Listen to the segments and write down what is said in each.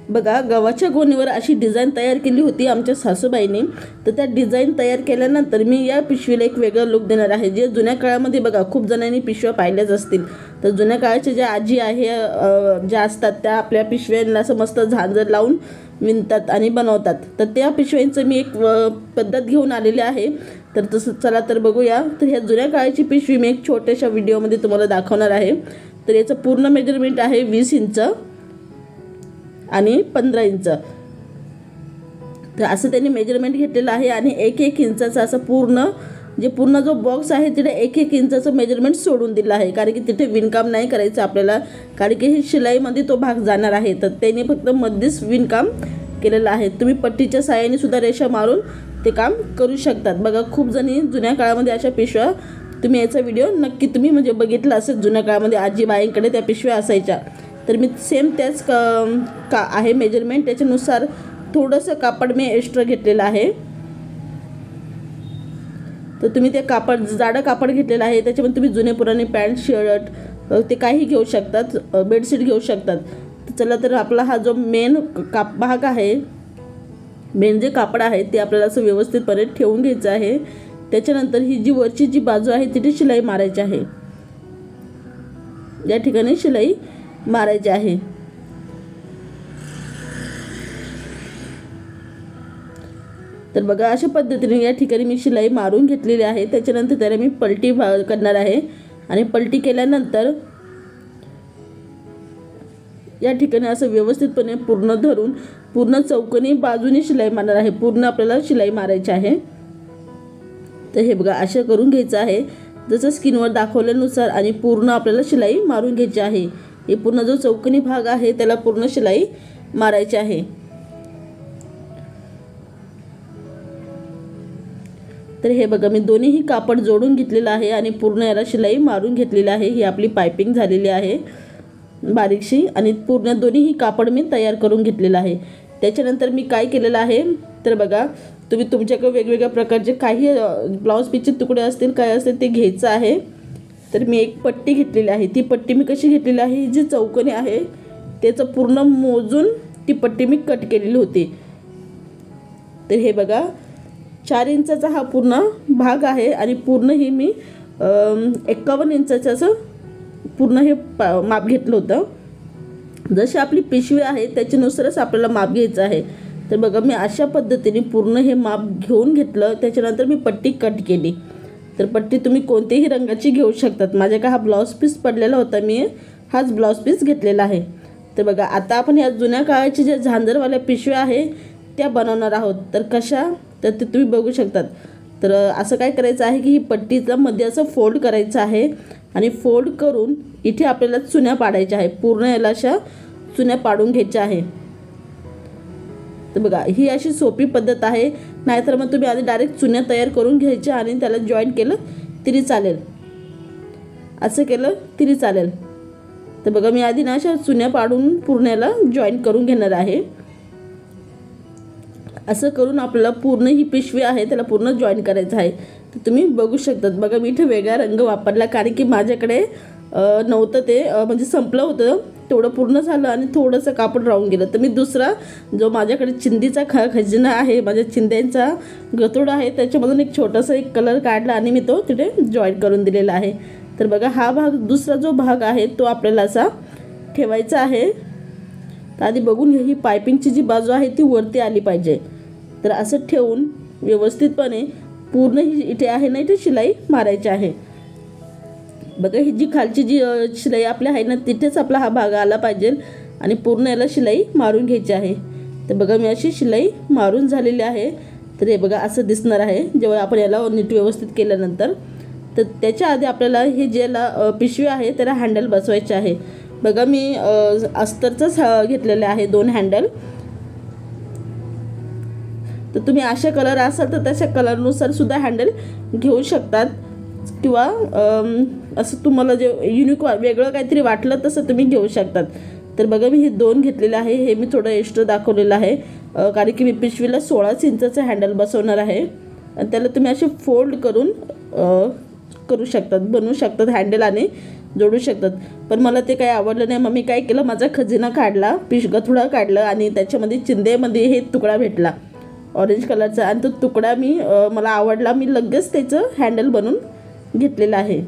बघा, गव्हाच्या गोणीवर अशी डिझाईन तयार केली होती आमच्या सासूबाईंनी. तर त्या डिझाईन तयार केल्यानंतर मी या पिशवीला एक वेगळं लुक देणार आहे. जे जुन्या काळामध्ये बघा खूप जणांनी पिशव्या पाहिल्याच असतील. तर जुन्या काळाच्या ज्या आजी आहे ज्या असतात त्या आपल्या पिशव्यांना असं मस्त झांजर लावून विणतात आणि बनवतात. तर त्या पिशव्यांचं मी एक पद्धत घेऊन आलेली आहे. तर तसं चला तर बघूया. तर ह्या जुन्या काळाची पिशवी मी एक छोट्याशा व्हिडिओमध्ये तुम्हाला दाखवणार आहे. तर याचं पूर्ण मेजरमेंट आहे 20 इंच आणि 15 इंच. तर असं त्यांनी मेजरमेंट घेतलेलं आहे आणि 1-1 इंचाचा असं पूर्ण जो बॉक्स आहे तिथे 1-1 इंचाचं मेजरमेंट सोडून दिलं आहे. कारण की तिथे विणकाम नाही करायचं आपल्याला, कारण की हे शिलाईमध्ये तो भाग जाणार आहे. तर त्यांनी फक्त मध्येच विणकाम केलेलं आहे. तुम्ही पट्टीच्या साहाय्याने सुद्धा रेषा मारून ते काम करू शकतात. बघा, खूप जणी जुन्या काळामध्ये अशा पिशव्या, तुम्ही याचा व्हिडिओ नक्की तुम्ही म्हणजे बघितला असेल. जुन्या काळामध्ये आजीबाईंकडे त्या पिशव्या असायच्या. तर मी सेम त्याच आहे मेजरमेंट. त्याच्यानुसार थोडंसं कापड मी एक्स्ट्रा घेतलेलं आहे. तर तुम्ही ते कापड, जाडं कापड घेतलेलं आहे. त्याच्यामध्ये तुम्ही जुने पुराणे पॅन्ट शर्ट ते काही घेऊ शकतात, बेडशीट घेऊ शकतात. तर चला तर आपला हा जो मेन भाग आहे, मेन जे कापड आहे ते आपल्याला असं व्यवस्थितपणे ठेवून घ्यायचं आहे. त्याच्यानंतर ही जी वरची जी बाजू आहे तिथे शिलाई मारायची आहे. या ठिकाणी शिलाई मारायची आहे. तर बघा, अशा पद्धतीने या ठिकाणी मी शिलाई मारून घेतलेली आहे. त्याच्यानंतर त्याला मी पलटी करणार आहे आणि पलटी केल्यानंतर या ठिकाणी असं व्यवस्थितपणे पूर्ण धरून पूर्ण चौकोनी बाजूने शिलाई मारणार आहे. पूर्ण आपल्याला शिलाई मारायची आहे. तर हे बघा, असं करून घ्यायचं आहे जसं स्क्रीनवर दाखवल्यानुसार आणि पूर्ण आपल्याला शिलाई मारून घ्यायची आहे. हे पूर्ण जो चौकोनी भाग आहे त्याला पूर्ण शिलाई मारायची आहे. तर हे बघा, मी दोन्हीही कापड जोडून घेतलेलं आहे आणि पूर्ण याला शिलाई मारून घेतलेली आहे. ही आपली पायपिंग झालेली आहे बारीकशी आणि पूर्ण दोन्हीही कापड मी तयार करून घेतलेलं आहे. त्याच्यानंतर मी काय केलेलं आहे, तर बघा, तुम्ही तुमच्याकडे वेगवेगळ्या प्रकारचे काही ब्लाऊज पीसचे तुकडे असतील, काय असतील ते घ्यायचं आहे. तर मी एक पट्टी घेतलेली आहे. ती पट्टी मी कशी घेतलेली आहे, जी चौकोनी आहे त्याचं पूर्ण मोजून ती पट्टी मी कट केलेली होती. तर हे बघा, 4 इंचाचा हा पूर्ण भाग आहे आणि पूर्ण ही मी 51 इंचाचं असं पूर्ण हे माप घेतलं होतं. जशी आपली पिशवी आहे त्याच्यानुसारच आपल्याला माप घ्यायचं आहे. तर बघा, मी अशा पद्धतीने पूर्ण हे माप घेऊन घेतलं. त्याच्यानंतर मी पट्टी कट केली. तर पट्टी तुम्ही कोणत्याही रंगाची घेऊ शकतात. माझ्याकडे हा ब्लाऊज पीस पडलेला होता, मी हाच ब्लाऊज पीस घेतलेला आहे. तर बघा, आता आपण या जुन्या काळाची ज्या झांजरवाल्या पिशव्या आहे त्या बनवणार आहोत. तर कशा, तर ते तुम्ही बघू शकतात. तर असं काय करायचं आहे की ही पट्टीचा मध्ये असं फोल्ड करायचं आहे आणि फोल्ड करून इथे आपल्याला चुन्या पाडायच्या आहे. पूर्ण याला अशा चुन्या पाडून घ्यायच्या आहे. तर बघा, ही अशी सोपी पद्धत आहे. नाहीतर मग तुम्ही आधी डायरेक्ट चुन्या तयार करून घ्यायच्या आणि त्याला जॉईंट केलं तरी चालेल, असं केलं तरी चालेल. तर बघा, मी आधी ना अशा चुन्या पाडून पूर्ण याला जॉईंट करून घेणार आहे. असं करून आपल्याला पूर्ण ही पिशवी आहे त्याला पूर्ण जॉईन करायचं आहे. तर तुम्ही बघू शकतात. बघा, मी इथे वेगळा रंग वापरला कारण की माझ्याकडे नव्हतं ते, म्हणजे संपलं होतं. तेवढं पूर्ण झालं आणि थोडंसं कापड राहून गेलं. तर मी दुसरा जो माझ्याकडे चिंधीचा खजिना आहे, माझ्या चिंध्यांचा गतोडा आहे, त्याच्यामधून एक छोटासा एक कलर काढला आणि मी तो तिथे जॉईन करून दिलेला आहे. तर बघा, हा भाग, दुसरा जो भाग आहे तो आपल्याला असा ठेवायचा आहे. तर आधी बघून घ्या, ही पायपिंगची जी बाजू आहे ती वरती आली पाहिजे. तर असं ठेवून व्यवस्थितपणे पूर्ण ही इथे आहे ना, इथे शिलाई मारायची आहे. बघा, ही जी खालची जी शिलाई आपली आहे ना तिथेच आपला हा भाग आला पाहिजे आणि पूर्ण याला शिलाई मारून घ्यायची आहे. तर बघा, मी अशी शिलाई मारून झालेली आहे. तर हे बघा, असं दिसणार आहे जेव्हा आपण याला नीट व्यवस्थित केल्यानंतर. तर त्याच्या आधी आपल्याला हे ज्याला पिशवी आहे त्याला हँडल बसवायचे आहे. बघा, मी अस्तरचंच घेतलेलं आहे 2 हँडल. तर तुम्ही अशा कलर असाल तर तशा कलरनुसार सुद्धा हँडल घेऊ शकतात किंवा असं तुम्हाला जे युनिक वेगळं काहीतरी वाटलं तसं तुम्ही घेऊ शकतात. तर बघा, मी हे 2 घेतलेले आहे. हे मी थोडं एक्स्ट्रा दाखवलेलं आहे कारण की मी पिशवीला 16 इंचाचं हँडल बसवणार आहे. आणि त्याला तुम्ही असे फोल्ड करून करू शकतात, बनवू शकतात हँडल आणि जोडू शकतात. पण मला ते काही आवडलं नाही. मग मी काय केलं, माझा खजिना काढला, गठुडा काढलं आणि त्याच्यामध्ये चिंदेमध्ये हे तुकडा भेटला ऑरेंज कलरचा आणि तो तुकडा मला आवडला. मी लगेच त्याचं हँडल बनवून घेतलेलं आहे.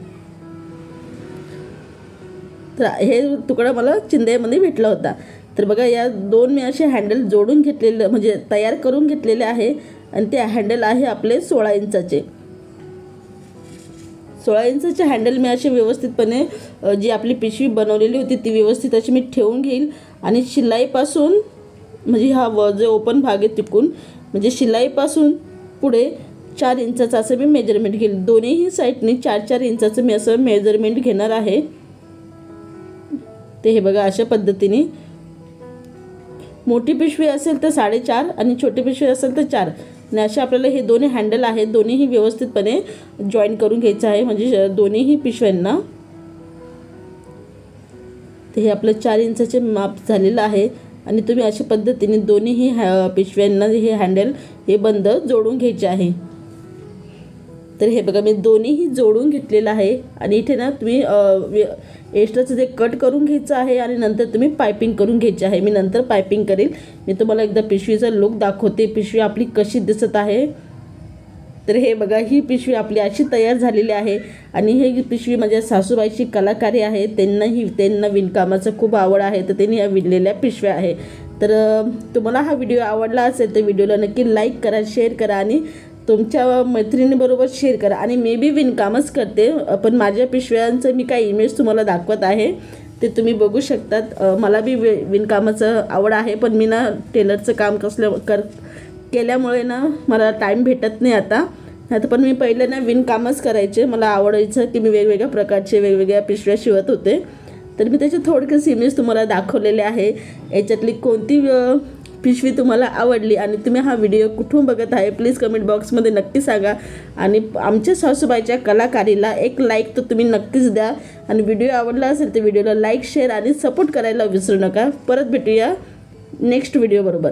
तर हे तुकडा मला चिंदेमध्ये भेटला होता. तर बघा या 2 मी असे हँडल जोडून घेतलेले म्हणजे तयार करून घेतलेले आहे आणि ते हँडल आहे आपले 16 इंचाचे. 16 इंचाचे हँडल मी असे व्यवस्थितपणे जी आपली पिशवी बनवलेली होती ती व्यवस्थित अशी मी ठेवून घेईल आणि शिलाईपासून म्हणजे हा जो ओपन भाग आहे तिकून म्हणजे शिलाईपासून पुढे 4 इंचाचं असं मी मेजरमेंट घेईल. दोन्हीही साईडनी 4-4 इंचाचं मी असं मेजरमेंट घेणार आहे. ते हे बघा अशा पद्धतीने मोठी पिशवी असेल तर 4.5 आणि छोटी पिशवी असेल तर 4 आणि असे आपल्याला हे दोन्ही हँडल आहेत दोन्हीही व्यवस्थितपणे जॉईन करून घ्यायचं आहे म्हणजे दोन्हीही पिशव्यांना. तर हे आपलं 4 इंचाचे माप झालेलं आहे आणि तुम्ही अशा पद्धतीने दोन्हीही पिशव्यांना हे हँडल हे बंद जोडून घ्यायचे आहे. तर हे बघा मी दोन्हीही जोडून घेतलेलं आहे आणि इथे ना तुम्ही एक्स्ट्राचं जे कट करून घ्यायचं आहे आणि नंतर तुम्ही पायपिंग करून घ्यायची आहे. मी नंतर पायपिंग करेल. मी तुम्हाला एकदा पिशवीचा लुक दाखवते, पिशवी आपली कशी दिसत आहे. तर हे बघा ही पिशवी आपली अशी तयार झालेली आहे आणि ही पिशवी माझ्या सासूबाईची कलाकारी आहे. त्यांना विणकामाचं खूप आवड आहे तर त्यांनी या विणलेल्या पिशव्या आहे. तर तुम्हाला हा व्हिडिओ आवडला असेल तर व्हिडिओला नक्की लाईक करा, शेअर करा आणि तुमच्या मैत्रिणीबरोबर शेअर करा. आणि मी बी विणकामच करते पण माझ्या पिशव्यांचं मी काही इमेज तुम्हाला दाखवत आहे ते तुम्ही बघू शकतात. मला बी विणकामाचं आवड आहे पण मी ना टेलरचं काम केल्यामुळे ना मला टाईम भेटत नाही आता पण मी पहिले ना विणकामच करायचे. मला आवडायचं की मी वेगवेगळ्या प्रकारचे वेगवेगळ्या पिशव्या शिवत होते. तर मी त्याचे थोडक्याच इमेज तुम्हाला दाखवलेले आहे. याच्यातली कोणती पिशवी तुम्हाला आवडली आणि तुम्ही हा व्हिडिओ कुठून बघत आहे प्लीज कमेंट बॉक्समध्ये नक्की सांगा. आणि आमच्या सासूबाईच्या कलाकारीला एक लाईक तर तुम्ही नक्कीच द्या आणि व्हिडिओ आवडला असेल तर व्हिडिओला लाईक शेअर आणि सपोर्ट करायला विसरू नका. परत भेटूया नेक्स्ट व्हिडिओ बरोबर.